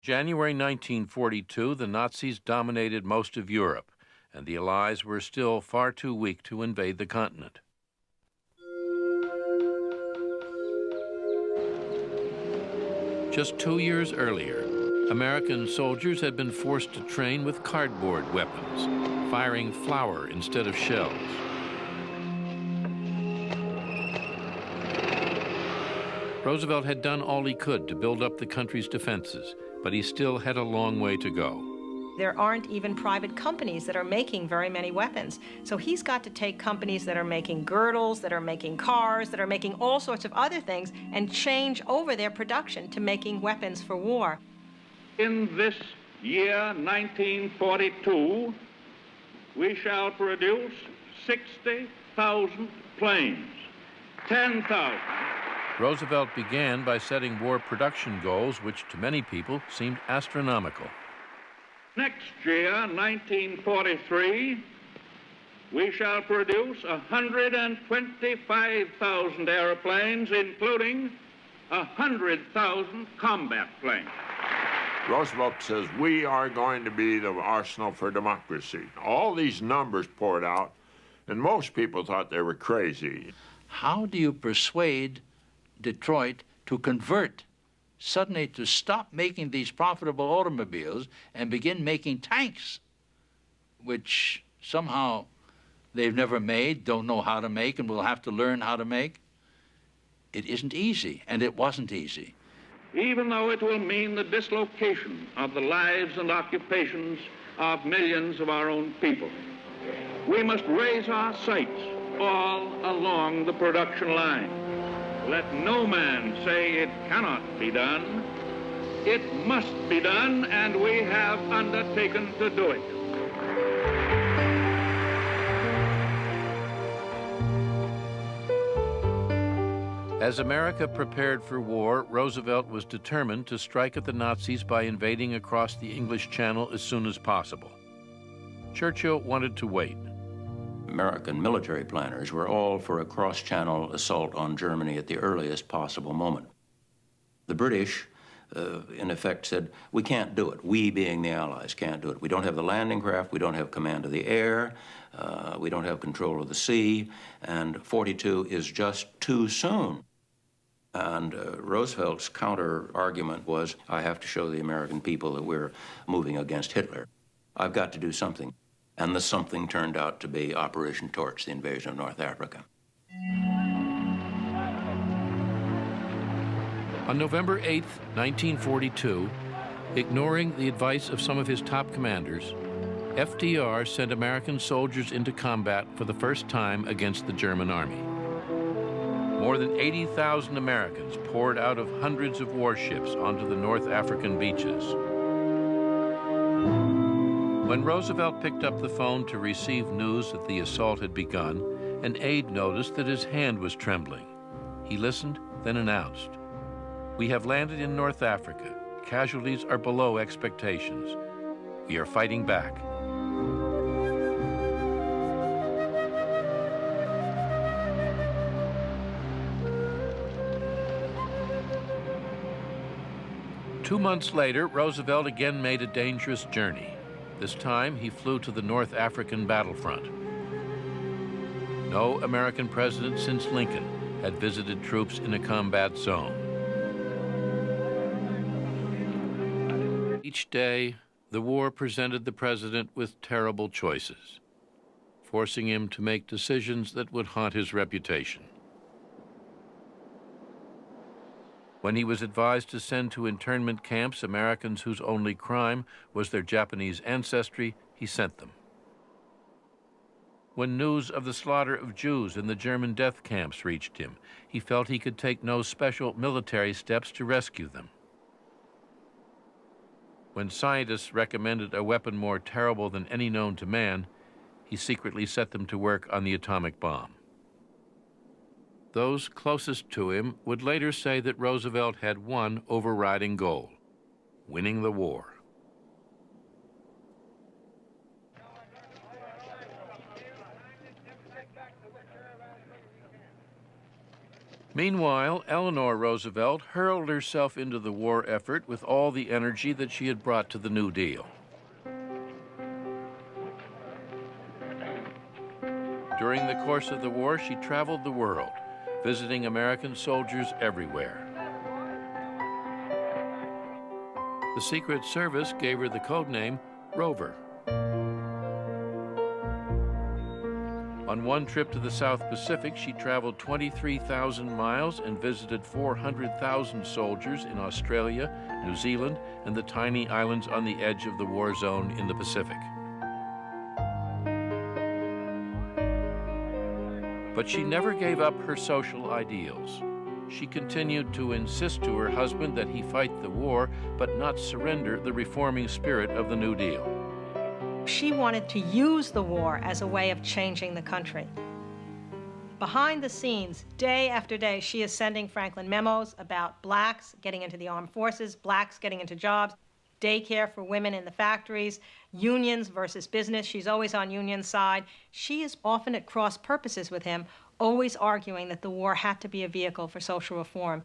January 1942, the Nazis dominated most of Europe, and the Allies were still far too weak to invade the continent. Just 2 years earlier, American soldiers had been forced to train with cardboard weapons, firing flour instead of shells. Roosevelt had done all he could to build up the country's defenses, but he still had a long way to go. There aren't even private companies that are making very many weapons. So he's got to take companies that are making girdles, that are making cars, that are making all sorts of other things, and change over their production to making weapons for war. In this year, 1942, we shall produce 60,000 planes, 10,000. Roosevelt began by setting war production goals, which to many people seemed astronomical. Next year, 1943, we shall produce 125,000 airplanes, including 100,000 combat planes. Roosevelt says, we are going to be the arsenal for democracy. All these numbers poured out, and most people thought they were crazy. How do you persuade Detroit to convert, suddenly to stop making these profitable automobiles and begin making tanks, which somehow they've never made, don't know how to make, and will have to learn how to make? It isn't easy, and it wasn't easy. Even though it will mean the dislocation of the lives and occupations of millions of our own people, we must raise our sights all along the production line. Let no man say it cannot be done. It must be done, and we have undertaken to do it. As America prepared for war, Roosevelt was determined to strike at the Nazis by invading across the English Channel as soon as possible. Churchill wanted to wait. American military planners were all for a cross-channel assault on Germany at the earliest possible moment. The British, in effect, said, we can't do it. We, being the Allies, can't do it. We don't have the landing craft, we don't have command of the air, we don't have control of the sea, and 42 is just too soon. And Roosevelt's counter-argument was, I have to show the American people that we're moving against Hitler. I've got to do something. And the something turned out to be Operation Torch, the invasion of North Africa. On November 8, 1942, ignoring the advice of some of his top commanders, FDR sent American soldiers into combat for the first time against the German army. More than 80,000 Americans poured out of hundreds of warships onto the North African beaches. When Roosevelt picked up the phone to receive news that the assault had begun, an aide noticed that his hand was trembling. He listened, then announced, "We have landed in North Africa. Casualties are below expectations. We are fighting back." Two months later, Roosevelt again made a dangerous journey. This time, he flew to the North African battlefront. No American president since Lincoln had visited troops in a combat zone. Each day, the war presented the president with terrible choices, forcing him to make decisions that would haunt his reputation. When he was advised to send to internment camps Americans whose only crime was their Japanese ancestry, he sent them. When news of the slaughter of Jews in the German death camps reached him, he felt he could take no special military steps to rescue them. When scientists recommended a weapon more terrible than any known to man, he secretly set them to work on the atomic bomb. Those closest to him would later say that Roosevelt had one overriding goal: winning the war. Meanwhile, Eleanor Roosevelt hurled herself into the war effort with all the energy that she had brought to the New Deal. During the course of the war, she traveled the world, visiting American soldiers everywhere. The Secret Service gave her the code name Rover. On one trip to the South Pacific, she traveled 23,000 miles and visited 400,000 soldiers in Australia, New Zealand, and the tiny islands on the edge of the war zone in the Pacific. But she never gave up her social ideals. She continued to insist to her husband that he fight the war, but not surrender the reforming spirit of the New Deal. She wanted to use the war as a way of changing the country. Behind the scenes, day after day, she is sending Franklin memos about blacks getting into the armed forces, blacks getting into jobs, daycare for women in the factories, unions versus business. She's always on union's side. She is often at cross purposes with him, always arguing that the war had to be a vehicle for social reform.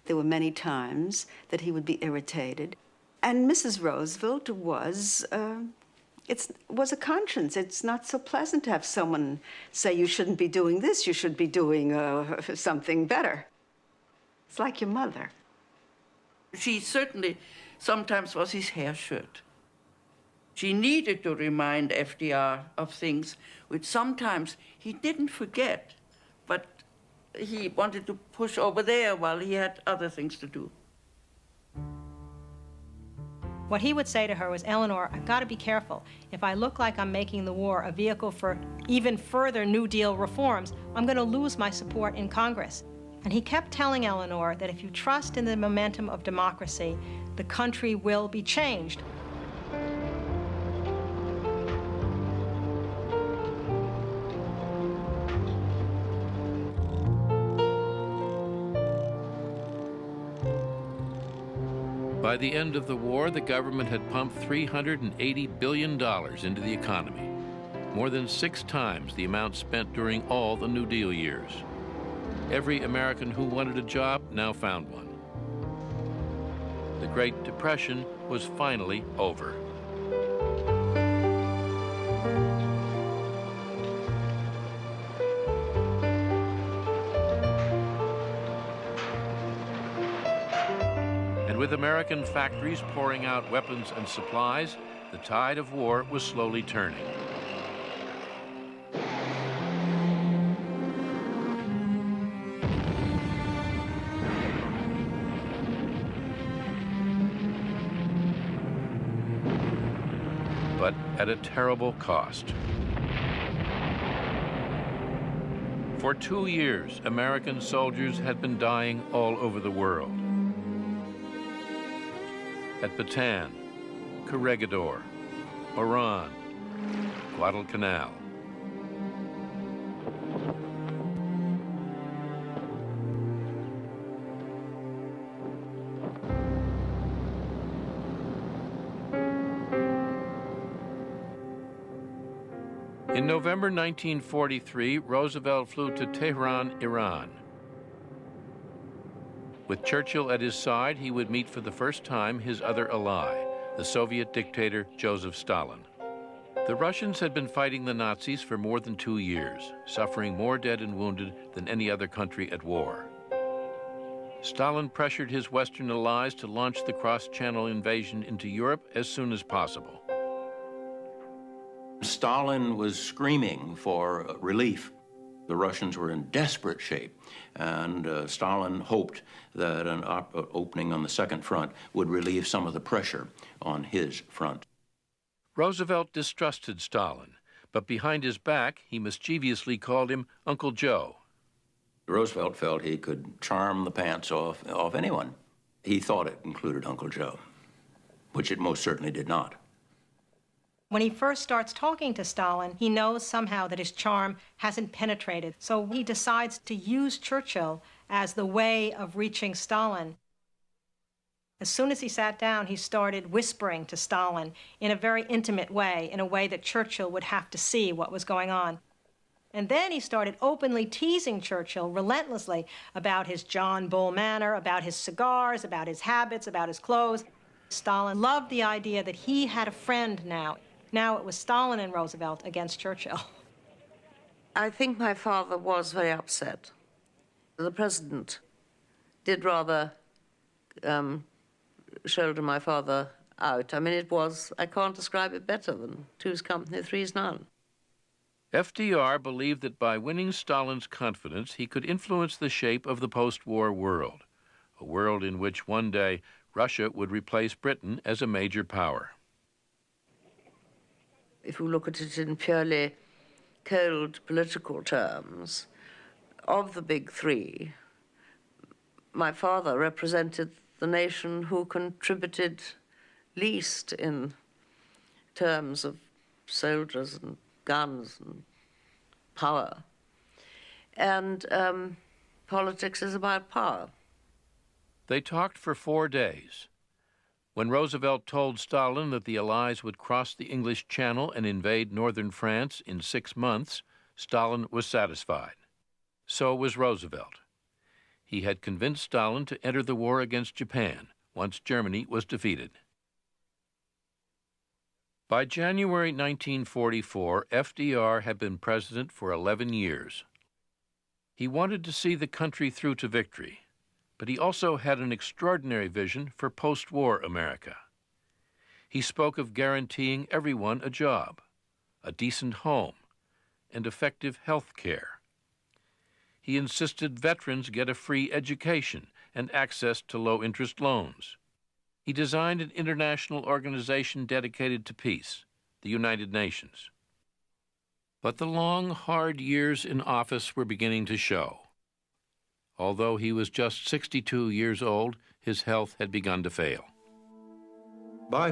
There were many times that he would be irritated. And Mrs. Roosevelt was a conscience. It's not so pleasant to have someone say you shouldn't be doing this, you should be doing something better. It's like your mother. She certainly sometimes was his hair shirt. She needed to remind FDR of things which sometimes he didn't forget, but he wanted to push over there while he had other things to do. What he would say to her was, Eleanor, I've got to be careful. If I look like I'm making the war a vehicle for even further New Deal reforms, I'm going to lose my support in Congress. And he kept telling Eleanor that if you trust in the momentum of democracy, the country will be changed. By the end of the war, the government had pumped $380 billion into the economy, more than 6 times the amount spent during all the New Deal years. Every American who wanted a job now found one. The Great Depression was finally over. And with American factories pouring out weapons and supplies, the tide of war was slowly turning. But at a terrible cost. For 2 years, American soldiers had been dying all over the world. At Bataan, Corregidor, Oran, Guadalcanal. In November 1943, Roosevelt flew to Tehran, Iran. With Churchill at his side, he would meet for the first time his other ally, the Soviet dictator Joseph Stalin. The Russians had been fighting the Nazis for more than 2 years, suffering more dead and wounded than any other country at war. Stalin pressured his Western allies to launch the cross-channel invasion into Europe as soon as possible. Stalin was screaming for relief. The Russians were in desperate shape, and Stalin hoped that an opening on the second front would relieve some of the pressure on his front. Roosevelt distrusted Stalin, but behind his back, he mischievously called him Uncle Joe. Roosevelt felt he could charm the pants off anyone. He thought it included Uncle Joe, which it most certainly did not. When he first starts talking to Stalin, he knows somehow that his charm hasn't penetrated. So he decides to use Churchill as the way of reaching Stalin. As soon as he sat down, he started whispering to Stalin in a very intimate way, in a way that Churchill would have to see what was going on. And then he started openly teasing Churchill relentlessly about his John Bull manner, about his cigars, about his habits, about his clothes. Stalin loved the idea that he had a friend now. Now it was Stalin and Roosevelt against Churchill. I think my father was very upset. The president did rather shoulder my father out. I mean, it was, I can't describe it better than two's company, three's none. FDR believed that by winning Stalin's confidence, he could influence the shape of the post-war world, a world in which one day Russia would replace Britain as a major power. If we look at it in purely cold political terms, of the big three, my father represented the nation who contributed least in terms of soldiers and guns and power. And politics is about power. They talked for 4 days. When Roosevelt told Stalin that the Allies would cross the English Channel and invade northern France in 6 months, Stalin was satisfied. So was Roosevelt. He had convinced Stalin to enter the war against Japan once Germany was defeated. By January 1944, FDR had been president for 11 years. He wanted to see the country through to victory, but he also had an extraordinary vision for post-war America. He spoke of guaranteeing everyone a job, a decent home, and effective health care. He insisted veterans get a free education and access to low-interest loans. He designed an international organization dedicated to peace, the United Nations. But the long, hard years in office were beginning to show. Although he was just 62 years old, his health had begun to fail. By